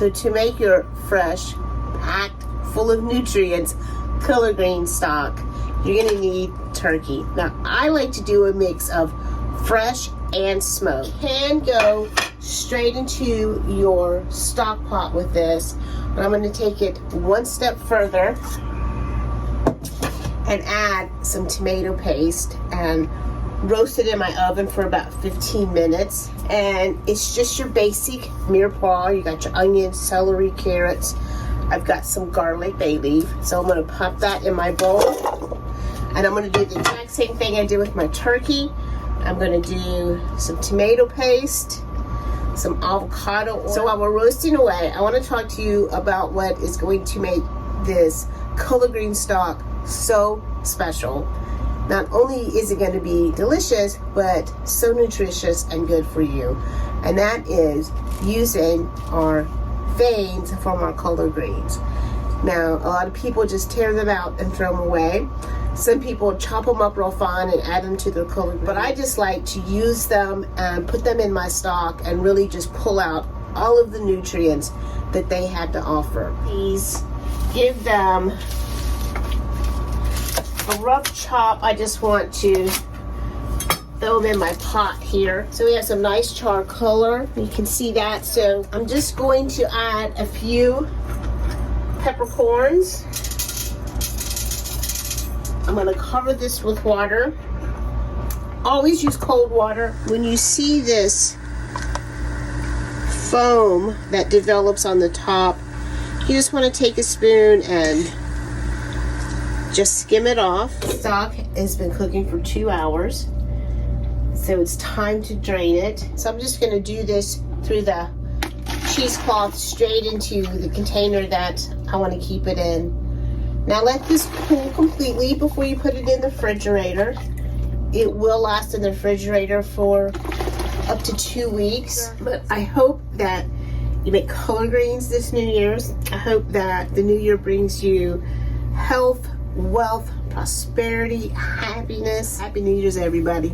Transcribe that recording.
So to make your fresh, packed, full of nutrients, color green stock, you're gonna need turkey. Now, I like to do a mix of fresh and smoked. You can go straight into your stock pot with this, but I'm gonna take it one step further and add some tomato paste and roast it in my oven for about 15 minutes. And it's just your basic mirepoix. You got your onions, celery, carrots. I've got some garlic, bay leaf. So I'm gonna pop that in my bowl. And I'm gonna do the exact same thing I did with my turkey. I'm gonna do some tomato paste, some avocado oil. So while we're roasting away, I wanna talk to you about what is going to make this color green stock so special. Not only is it going to be delicious, but so nutritious and good for you. And that is using our veins from our color greens. Now, a lot of people just tear them out and throw them away. Some people chop them up real fine and add them to their color greens. But I just like to use them and put them in my stock and really just pull out all of the nutrients that they had to offer. Please give them a rough chop. I just want to throw them in my pot here. So we have some nice char color. You can see that. So I'm just going to add a few peppercorns. I'm going to cover this with water. Always use cold water. When you see this foam that develops on the top, you just want to take a spoon and just skim it off. The stock has been cooking for 2 hours, so it's time to drain it. So I'm just going to do this through the cheesecloth straight into the container that I want to keep it in. Now let this cool completely before you put it in the refrigerator. It will last in the refrigerator for up to 2 weeks, but I hope that you make color greens this New Year's. I hope that the new year brings you health, wealth, prosperity, happiness. Happy New Year's, everybody.